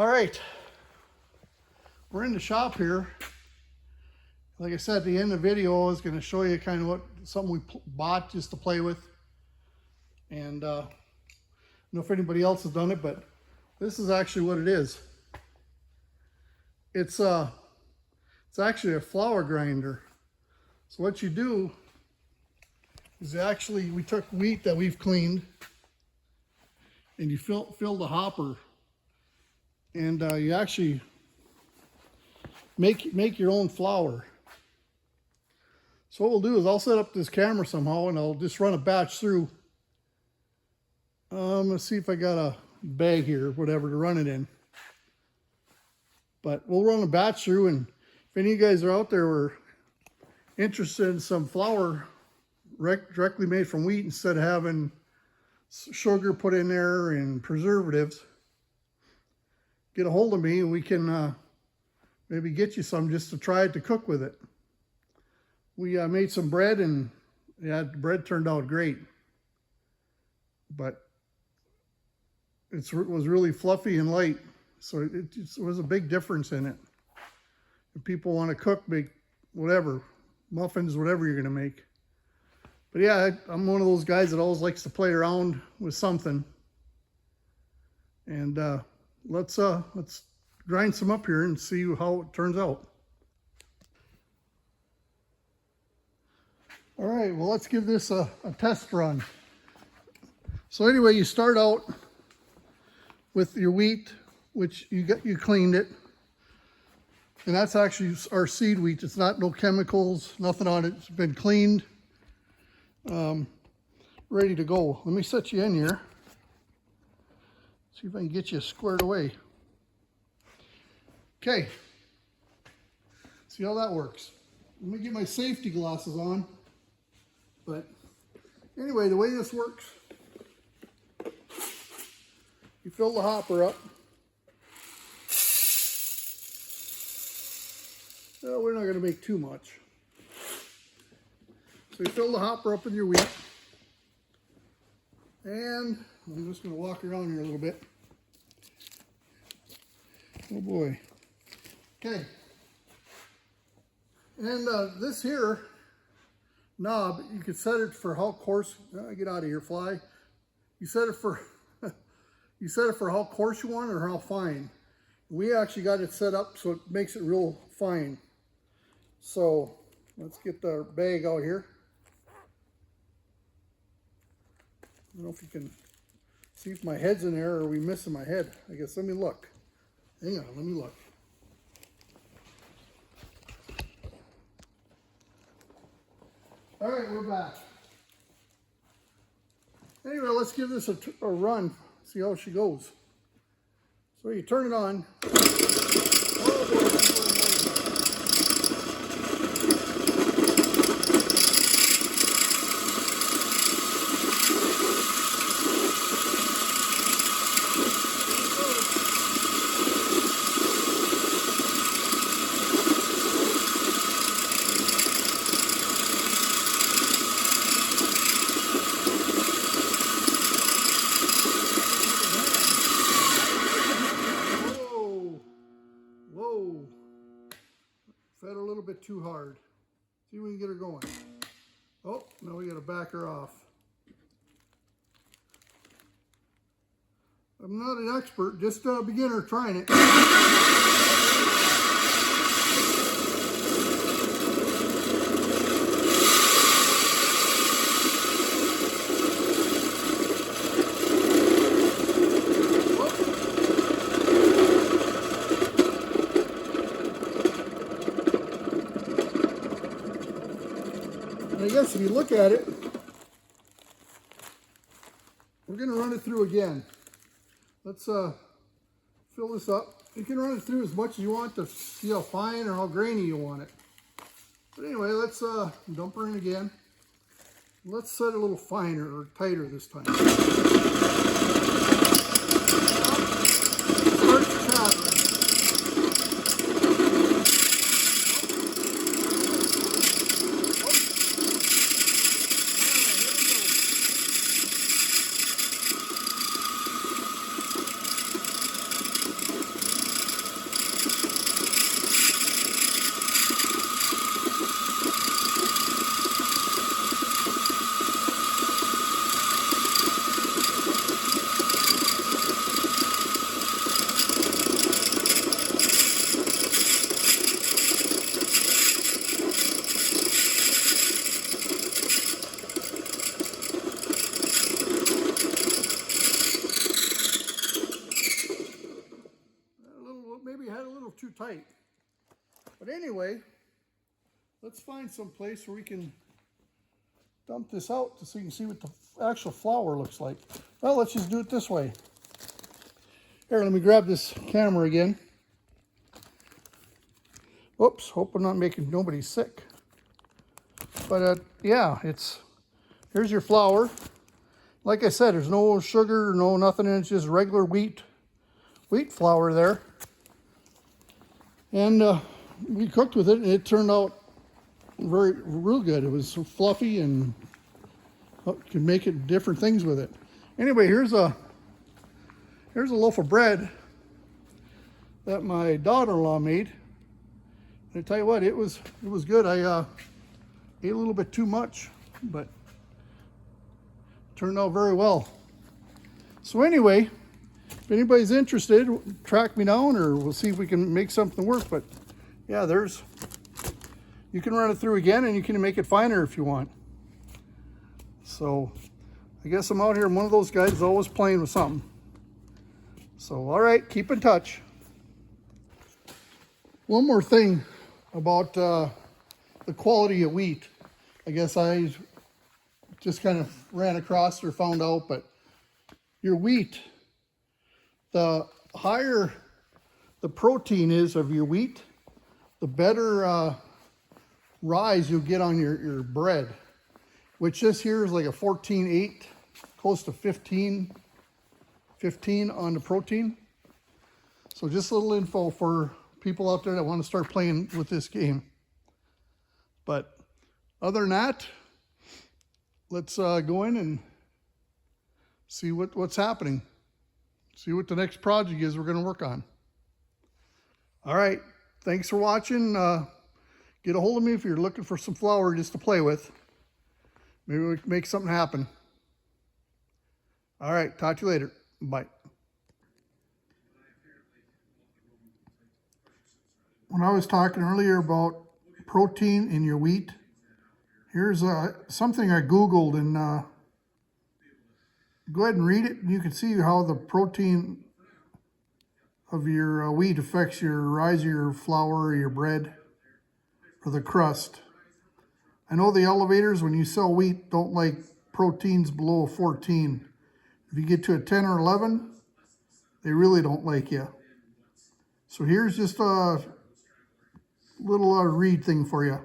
All right, we're in the shop here. Like I said, at the end of the video, I was going to show you kind of what something we bought just to play with. And I don't know if anybody else has done it, but this is actually what it is. It's actually a flour grinder. So what you do is actually, we took wheat that we've cleaned and you fill the hopper, and you actually make your own flour. So what we'll do is I'll set up this camera somehow and I'll just run a batch through. I'm gonna see if I got a bag here or whatever to run it in. But we'll run a batch through, and if any of you guys are out there who are interested in some flour directly made from wheat instead of having sugar put in there and preservatives, get a hold of me and we can maybe get you some just to try it to cook with it. We made some bread, and yeah, the bread turned out great, but it was really fluffy and light, so it was a big difference in it. If people want to cook, make whatever, muffins, whatever you're going to make. But yeah, I'm one of those guys that always likes to play around with something. And let's grind some up here and see how it turns out. All right, well, let's give this a test run. So anyway, you start out with your wheat, which you cleaned it. And that's actually our seed wheat. It's not no chemicals, nothing on it. It's been cleaned, ready to go. Let me set you in here. See if I can get you squared away. Okay. See how that works. Let me get my safety glasses on. But anyway, the way this works, you fill the hopper up. Well, we're not going to make too much. So you fill the hopper up with your wheat. And I'm just going to walk around here a little bit. Oh boy. Okay. And this here knob, you can set it for how coarse, get out of here, fly. You set it for how coarse you want or how fine. We actually got it set up so it makes it real fine. So let's get the bag out here. I don't know if you can see if my head's in there or are we missing my head. I guess, let me look. Hang on, let me look. All right, we're back. Anyway, let's give this a run, see how she goes. So you turn it on. Oh boy. Fed her a little bit too hard. See if we can get her going. Oh, now we got to back her off. I'm not an expert, just a beginner trying it. I guess if you look at it, we're going to run it through again. Let's fill this up. You can run it through as much as you want to see how fine or how grainy you want it. But anyway, let's dump her in again. Let's set it a little finer or tighter this time. Start the chopping. little too tight. But anyway, let's find some place where we can dump this out so you can see what the actual flour looks like. Well, let's just do it this way. Here, let me grab this camera again. Oops, hope I'm not making nobody sick. But yeah, here's your flour. Like I said, there's no sugar, no nothing in it. It's just regular wheat flour there. And we cooked with it, and it turned out real good. It was so fluffy, and you can make it different things with it. Anyway, here's a loaf of bread that my daughter-in-law made. And I tell you what, it was good. I ate a little bit too much, but turned out very well. So anyway, if anybody's interested, track me down, or we'll see if we can make something work. But yeah, you can run it through again, and you can make it finer if you want. So I guess I'm out here. I'm one of those guys always playing with something. So all right, keep in touch. One more thing about the quality of wheat. I guess I just kind of ran across or found out, but your wheat, the higher the protein is of your wheat, the better rise you'll get on your bread, which this here is like a 14.8, close to 15 on the protein. So just a little info for people out there that want to start playing with this game. But other than that, let's go in and see what's happening. See what the next project is we're going to work on. All right. Thanks for watching. Get a hold of me if you're looking for some flour just to play with. Maybe we can make something happen. All right. Talk to you later. Bye. When I was talking earlier about protein in your wheat, here's something I Googled, and go ahead and read it, and you can see how the protein of your wheat affects your rise of your flour or your bread or the crust. I know the elevators, when you sell wheat, don't like proteins below 14. If you get to a 10 or 11, they really don't like you. So here's just a little read thing for you.